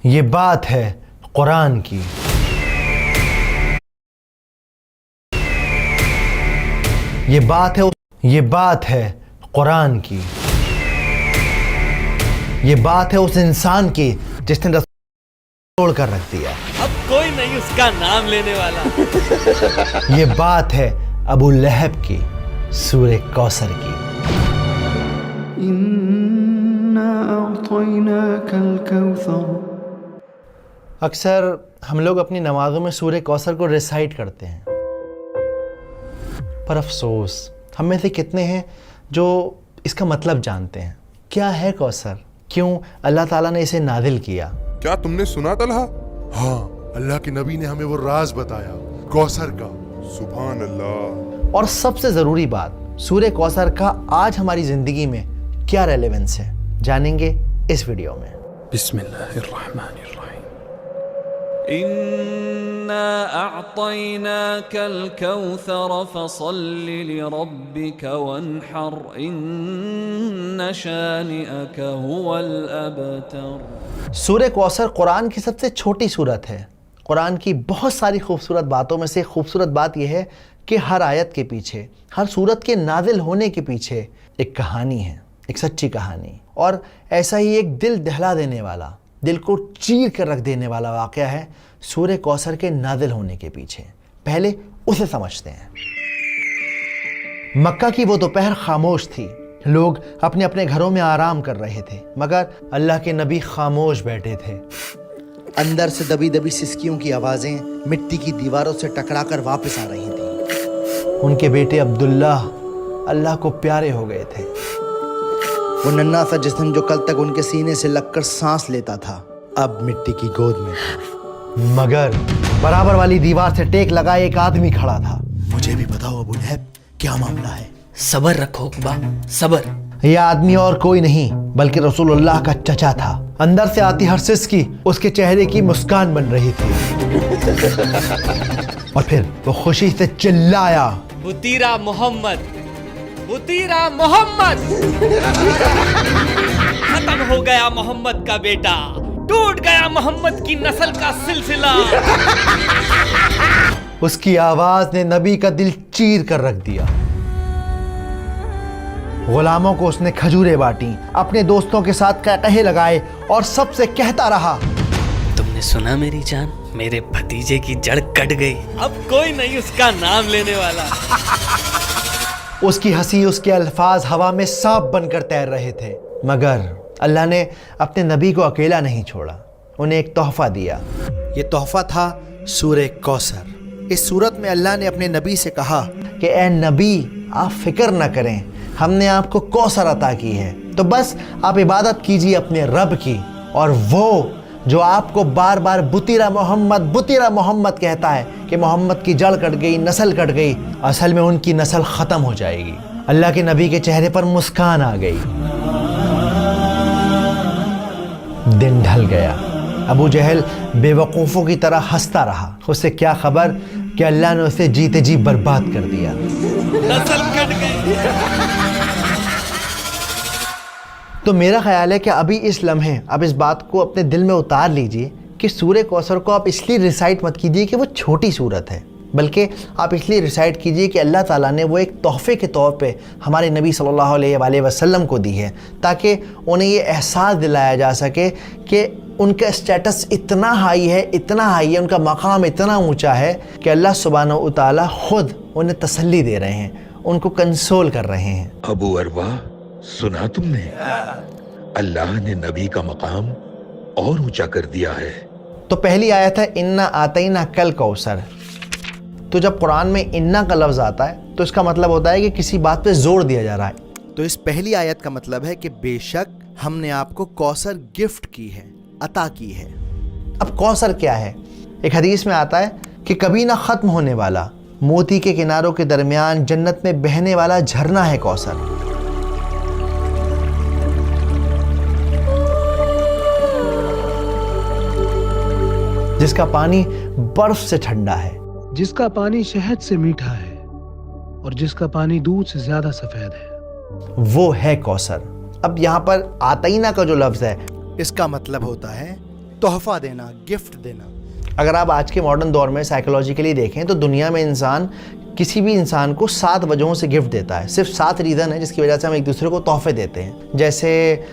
یہ بات ہے قرآن کی. یہ بات ہے قرآن کی. یہ بات ہے اس انسان کی جس نے رسول توڑ کر رکھ دیا. اب کوئی نہیں اس کا نام لینے والا. یہ بات ہے ابو لہب کی سورہ کوثر کی. اِنَّا أَعْطَيْنَاكَ الْكَوْثَرَ. اکثر ہم لوگ اپنی نمازوں میں سورہ کوثر کو ریسائٹ کرتے ہیں، پر افسوس ہم میں سے کتنے ہیں جو اس کا مطلب جانتے ہیں. کیا ہے کوثر؟ کیوں اللہ تعالیٰ نے اسے نازل کیا؟ کیا تم نے سنا طلحہ؟ ہاں، اللہ کے نبی نے ہمیں وہ راز بتایا کوثر کا. سبحان اللہ. اور سب سے ضروری بات، سورہ کوثر کا آج ہماری زندگی میں کیا ریلیونس ہے، جانیں گے اس ویڈیو میں. بسم اللہ الرحمن الرحیم. إنا أعطيناك الكوثر فصل لربك وانحر إن شانئك هو الأبتر. سورہ کوثر قرآن کی سب سے چھوٹی سورت ہے. قرآن کی بہت ساری خوبصورت باتوں میں سے خوبصورت بات یہ ہے کہ ہر آیت کے پیچھے، ہر سورت کے نازل ہونے کے پیچھے ایک کہانی ہے، ایک سچی کہانی. اور ایسا ہی ایک دل دہلا دینے والا، دل کو چیر کر رکھ دینے والا واقعہ ہے سورہ کوثر کے نازل ہونے کے پیچھے. پہلے اسے سمجھتے ہیں. مکہ کی وہ دوپہر خاموش تھی. لوگ اپنے اپنے گھروں میں آرام کر رہے تھے، مگر اللہ کے نبی خاموش بیٹھے تھے. اندر سے دبی دبی سسکیوں کی آوازیں مٹی کی دیواروں سے ٹکرا کر واپس آ رہی تھیں. ان کے بیٹے عبداللہ اللہ کو پیارے ہو گئے تھے. وہ ننھا سا جسم جو کل تک ان کے سینے سے لگ کر سانس لیتا تھا، اب مٹی کی گود میں تھا. مگر برابر والی دیوار سے ٹیک لگائے ایک آدمی کھڑا تھا. مجھے بھی بتاؤ ابو لہب، کیا معاملہ ہے؟ صبر رکھو اقبا، صبر. یہ آدمی اور کوئی نہیں بلکہ رسول اللہ کا چچا تھا. اندر سے آتی ہر سسکی اس کے چہرے کی مسکان بن رہی تھی. اور پھر وہ خوشی سے چلایا، بطیرہ محمد، بطیرہ محمد. ختم ہو گیا محمد کا بیٹا، ٹوٹ گیا محمد کی نسل کا سلسلہ. اس کی آواز نے نبی کا دل چیر کر رکھ دیا. غلاموں کو اس نے کھجوریں بانٹیں، اپنے دوستوں کے ساتھ قہقہے لگائے اور سب سے کہتا رہا، تم نے سنا میری جان، میرے بھتیجے کی جڑ کٹ گئی. اب کوئی نہیں اس کا نام لینے والا. اس کی ہنسی، اس کے الفاظ ہوا میں سانپ بن کر تیر رہے تھے. مگر اللہ نے اپنے نبی کو اکیلا نہیں چھوڑا، انہیں ایک تحفہ دیا. یہ تحفہ تھا سورہ کوثر. اس سورت میں اللہ نے اپنے نبی سے کہا کہ اے نبی، آپ فکر نہ کریں، ہم نے آپ کو کوثر عطا کی ہے، تو بس آپ عبادت کیجیے اپنے رب کی. اور وہ جو آپ کو بار بار بطیرہ محمد کہتا ہے کہ محمد کی جڑ کٹ گئی، نسل کٹ گئی، اصل میں ان کی نسل ختم ہو جائے گی. اللہ کے نبی کے چہرے پر مسکان آ گئی. دن ڈھل گیا. ابو جہل بے وقوفوں کی طرح ہنستا رہا. اسے کیا خبر کہ اللہ نے اسے جیتے جی برباد کر دیا. نسل کٹ گئی. تو میرا خیال ہے کہ ابھی اس لمحے اب اس بات کو اپنے دل میں اتار لیجئے کہ سورہ کوثر کو آپ اس لیے ریسائٹ مت کیجئے کہ وہ چھوٹی سورت ہے، بلکہ آپ اس لیے ریسائٹ کیجئے کہ اللہ تعالیٰ نے وہ ایک تحفے کے طور پہ ہمارے نبی صلی اللہ علیہ وآلہ وسلم کو دی ہے، تاکہ انہیں یہ احساس دلایا جا سکے کہ ان کا اسٹیٹس اتنا ہائی ہے، ان کا مقام اتنا اونچا ہے کہ اللہ سبحانہ و تعالیٰ خود انہیں تسلی دے رہے ہیں، ان کو کنسول کر رہے ہیں. ابو اروا، سنا تم نے؟ اللہ نے نبی کا مقام اور اونچا کر دیا ہے. تو پہلی آیت ہے انا آتینا کل کوثر. تو جب قرآن میں انا کا لفظ آتا ہے تو اس کا مطلب ہوتا ہے کہ کسی بات پہ زور دیا جا رہا ہے. تو اس پہلی آیت کا مطلب ہے کہ بے شک ہم نے آپ کو کوثر گفٹ کی ہے، عطا کی ہے. اب کوثر کیا ہے؟ ایک حدیث میں آتا ہے کہ کبھی نہ ختم ہونے والا، موتی کے کناروں کے درمیان جنت میں بہنے والا جھرنا ہے کوثر. جس کا پانی برف سے ٹھنڈا ہے، جس کا پانی شہد سے میٹھا ہے اور جس کا پانی دودھ سے زیادہ سفید ہے، وہ ہے کوثر. اب یہاں پر آتینا کا جو لفظ ہے اس کا مطلب ہوتا ہے तोहफ़ा देना, गिफ्ट देना। अगर आप आज के मॉडर्न दौर में साइकोलॉजिकली देखें तो दुनिया में इंसान किसी भी इंसान को 7 वजहों से गिफ्ट देता है। सिर्फ 7 रीज़न है जिसकी वजह से हम एक दूसरे को तोहफे देते हैं। जैसे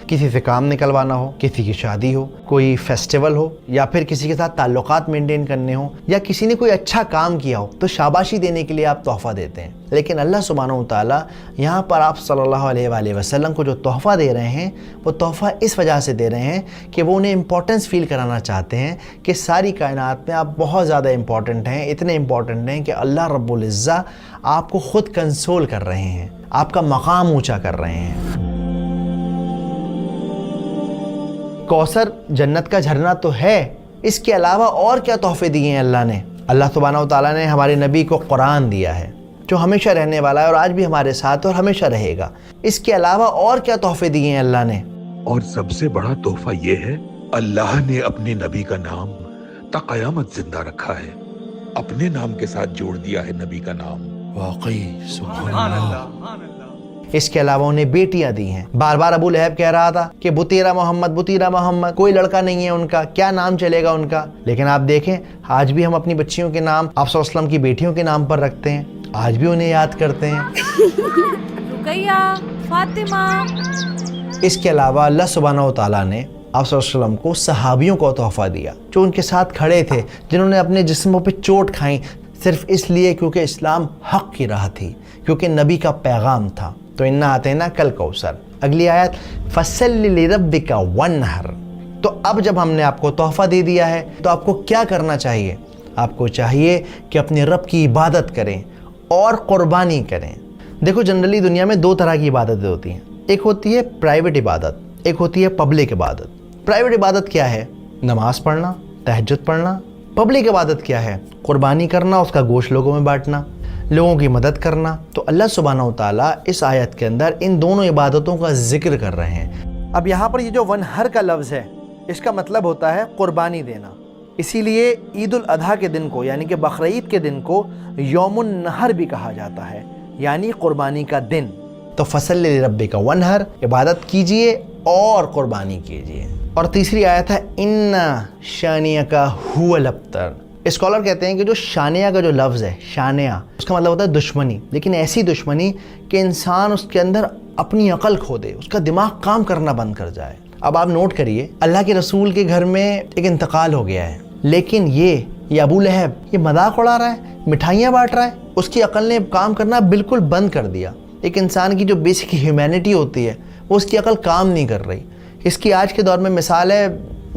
किसी से काम निकलवाना हो, किसी की शादी हो, कोई फेस्टिवल हो, या फिर किसी के साथ ताल्लुकात मेंटेन करने हो, या किसी ने कोई अच्छा काम किया हो तो शाबाशी देने के लिए आप तोहफ़ा देते हैं। लेकिन अल्लाह सुब्हानहू व तआला यहाँ पर आप सल्लल्लाहु अलैहि वसल्लम को जो तोहफ़ा दे रहे हैं वो तोहफ़ा इस वजह से दे रहे हैं कि वो उन्हें इम्पोर्टेंस फ़ील कराना चाहते हैं कि सारी कायनात में आप बहुत ज़्यादा इम्पॉर्टेंट हैं, इतने इम्पॉर्टेंट हैं कि अल्लाह रब्बुल इज़्ज़ा आपको खुद कंसोल कर रहे हैं, आपका मकाम ऊंचा कर रहे हैं। कौसर जन्नत का झरना तो है, इसके अलावा और क्या तोहफे दिए हैं अल्लाह ने। अल्लाह सुब्हानहू व तआला ने हमारे नबी को कुरान दिया है जो हमेशा रहने वाला है और आज भी हमारे साथ और हमेशा रहेगा। इसके अलावा और क्या तोहफे दिए हैं अल्लाह ने। और सबसे बड़ा तोहफा ये है, अल्लाह ने अपने नबी का नाम ता क़यामत जिंदा रखा है, अपने नाम के साथ जोड़ दिया है नबी का नाम। वाकई सुभान अल्लाह। इसके अलावा उन्हें बेटियां दी हैं। बार बार अबू लहब कह रहा था कि बुतीरा मोहम्मद, कोई लड़का नहीं है उनका, क्या नाम चलेगा उनका। लेकिन आप देखें आज भी हम अपनी बच्चियों के नाम आप सल्लल्लाहु अलैहि वसल्लम की बेटियों के नाम पर रखते हैं, आज भी उन्हें याद करते हैं। रुकैया, फातिमा। इसके अलावा अल्लाह सुब्हानहू व तआला ने आप सल्लल्लाहु अलैहि वसल्लम को सहाबियों को तोहफा दिया जो उनके साथ खड़े थे, जिन्होंने अपने जिस्मों पे चोट खाई सिर्फ इसलिए क्योंकि इस्लाम हक़ की राह थी, क्योंकि नबी का पैगाम था। तो इन्ना आतेना कल कौसर। अगली आयत फसल्लि लिरब्बिका वन्हर। तो अब जब हमने आपको तोहफा दे दिया है तो आपको क्या करना चाहिए? आपको चाहिए कि अपने रब की इबादत करें और क़ुरबानी करें। देखो जनरली दुनिया में 2 तरह की इबादतें होती हैं, एक होती है प्राइवेट इबादत, एक होती है पब्लिक इबादत। प्राइवेट इबादत क्या है? नमाज पढ़ना, तहज्जुद पढ़ना। पब्लिक इबादत क्या है? कुर्बानी करना, उसका गोश्त लोगों में बांटना, लोगों की मदद करना। तो अल्लाह सुब्हानहू व तआला इस आयत के अंदर इन दोनों इबादतों का जिक्र कर रहे हैं। अब यहाँ पर ये जो वनहर का लफ्ज़ है इसका मतलब होता है कुर्बानी देना। इसीलिए ईद उल अधा के दिन को यानी कि बकरीद के दिन को यौमुन नहर भी कहा जाता है, यानी कुर्बानी का दिन। तो फसल्लि लिरब्बिका वन्हर, इबादत कीजिए और कुर्बानी कीजिए। और तीसरी आयत है इन्ना शानियका हुवल अब्तर। स्कॉलर कहते हैं कि जो शानिया का जो लफ्ज़ है, शानिया, उसका मतलब होता है दुश्मनी, लेकिन ऐसी दुश्मनी कि इंसान उसके अंदर अपनी अकल खो दे, उसका दिमाग काम करना बंद कर जाए। अब आप नोट करिए, अल्लाह के रसूल के घर में एक इंतकाल हो गया है, लेकिन ये अबू लहब ये मजाक उड़ा रहा है, मिठाइयाँ बांट रहा है, उसकी अकल ने काम करना बिल्कुल बंद कर दिया। एक इंसान की जो बेसिक ह्यूमैनिटी होती है वो उसकी अकल काम नहीं कर रही। इसकी आज के दौर में मिसाल है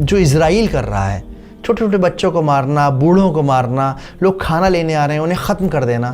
जो इज़राइल कर रहा है, छोटे छोटे बच्चों को मारना, बूढ़ों को मारना, लोग खाना लेने आ रहे हैं उन्हें ख़त्म कर देना।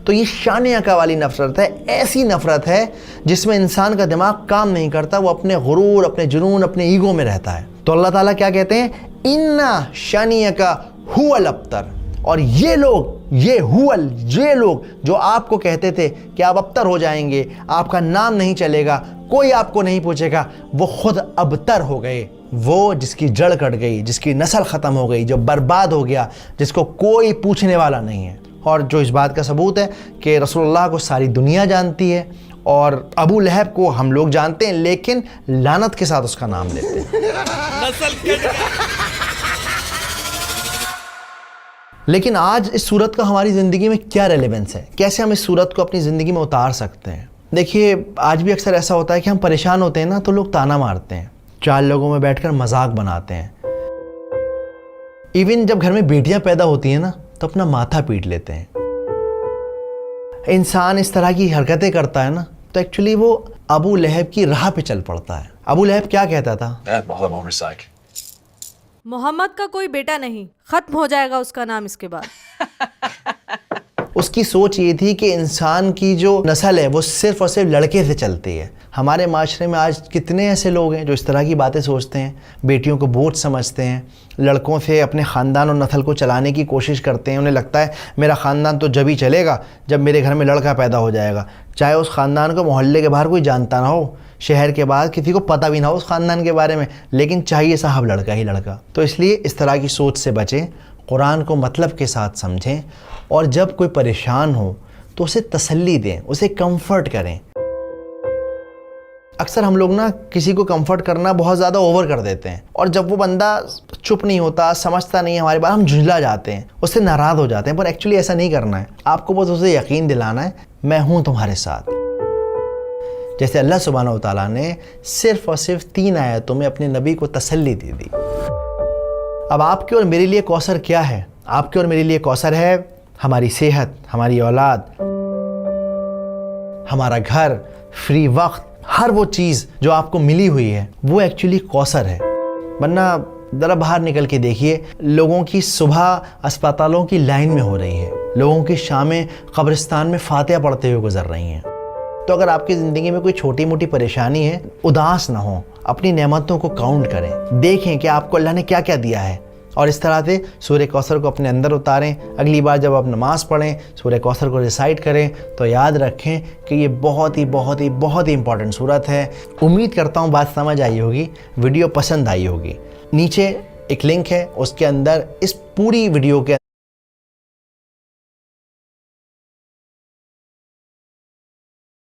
तो ये शानिया वाली नफ़रत है, ऐसी नफ़रत है जिसमें इंसान का दिमाग काम नहीं करता, वो अपने गुरूर, अपने जुनून, अपने ईगो में रहता है। तो अल्लाह ताला क्या कहते हैं? इन्ना शानियका हुवल अब्तर। और ये लोग, ये लोग जो आपको कहते थे कि आप अब्तर हो जाएंगे, आपका नाम नहीं चलेगा, कोई आपको नहीं पूछेगा, वो खुद अब्तर हो गए। वो जिसकी जड़ कट गई, जिसकी नस्ल ख़त्म हो गई, जो बर्बाद हो गया, जिसको कोई पूछने वाला नहीं है। और जो इस बात का सबूत है कि रसूलुल्लाह को सारी दुनिया जानती है और अबू लहब को हम लोग जानते हैं, लेकिन लानत के साथ उसका नाम लेते हैं। लेकिन आज इस सूरत का हमारी ज़िंदगी में क्या रेलेवेंस है? कैसे हम इस सूरत को अपनी ज़िंदगी में उतार सकते हैं? देखिए, आज भी अक्सर ऐसा होता है कि हम परेशान होते हैं ना, तो लोग ताना मारते हैं, 4 लोगों में बैठकर मजाक बनाते हैं। इवन जब घर में बेटियां पैदा होती हैं ना, तो अपना माथा पीट लेते हैं। इंसान इस तरह की हरकतें करता है ना, तो एक्चुअली वो अबू लहब की राह पे चल पड़ता है। अबू लहब क्या कहता था? मोहम्मद का कोई बेटा नहीं, खत्म हो जाएगा उसका नाम इसके बाद। उसकी सोच ये थी कि इंसान की जो नस्ल है वो सिर्फ और सिर्फ लड़के से चलती है। हमारे माशरे में आज कितने ऐसे लोग हैं जो इस तरह की बातें सोचते हैं, बेटियों को बोझ समझते हैं, लड़कों से अपने ख़ानदान और नस्ल को चलाने की कोशिश करते हैं। उन्हें लगता है मेरा ख़ानदान तो जब ही चलेगा जब मेरे घर में लड़का पैदा हो जाएगा, चाहे उस ख़ानदान को मोहल्ले के बाहर कोई जानता ना हो, शहर के बाहर किसी को पता भी ना हो उस ख़ानदान के बारे में, लेकिन चाहिए साहब लड़का ही लड़का। तो इसलिए इस तरह की सोच से बचें, कुरान को मतलब के साथ समझें, और जब कोई परेशान हो तो उसे तसल्ली दें, उसे कंफर्ट करें। اکثر ہم لوگ نا کسی کو کمفرٹ کرنا بہت زیادہ اوور کر دیتے ہیں، اور جب وہ بندہ چپ نہیں ہوتا، سمجھتا نہیں ہے ہماری بات، ہم جھنجلا جاتے ہیں، اس سے ناراض ہو جاتے ہیں. پر ایکچولی ایسا نہیں کرنا ہے. آپ کو بس اسے یقین دلانا ہے میں ہوں تمہارے ساتھ. جیسے اللہ سبحانہ و تعالیٰ نے صرف اور صرف 3 آیتوں میں اپنے نبی کو تسلی دی دی. اب آپ کے اور میرے لیے کوثر کیا ہے؟ آپ کے اور میرے لیے کوثر ہے ہماری صحت، ہماری اولاد، ہمارا گھر، فری وقت، ہر وہ چیز جو آپ کو ملی ہوئی ہے وہ ایکچولی کوثر ہے. ورنہ ذرا باہر نکل کے دیکھیے، لوگوں کی صبح اسپتالوں کی لائن میں ہو رہی ہے، لوگوں کی شامیں قبرستان میں فاتحہ پڑھتے ہوئے گزر رہی ہیں. تو اگر آپ کی زندگی میں کوئی چھوٹی موٹی پریشانی ہے، اداس نہ ہوں، اپنی نعمتوں کو کاؤنٹ کریں، دیکھیں کہ آپ کو اللہ نے کیا کیا دیا ہے، اور اس طرح سے سورہ کوثر کو اپنے اندر اتاریں. اگلی بار جب آپ نماز پڑھیں سورہ کوثر کو ریسائٹ کریں تو یاد رکھیں کہ یہ بہت ہی امپورٹنٹ سورت ہے. امید کرتا ہوں بات سمجھ آئی ہوگی، ویڈیو پسند آئی ہوگی. نیچے ایک لنک ہے، اس کے اندر اس پوری ویڈیو کے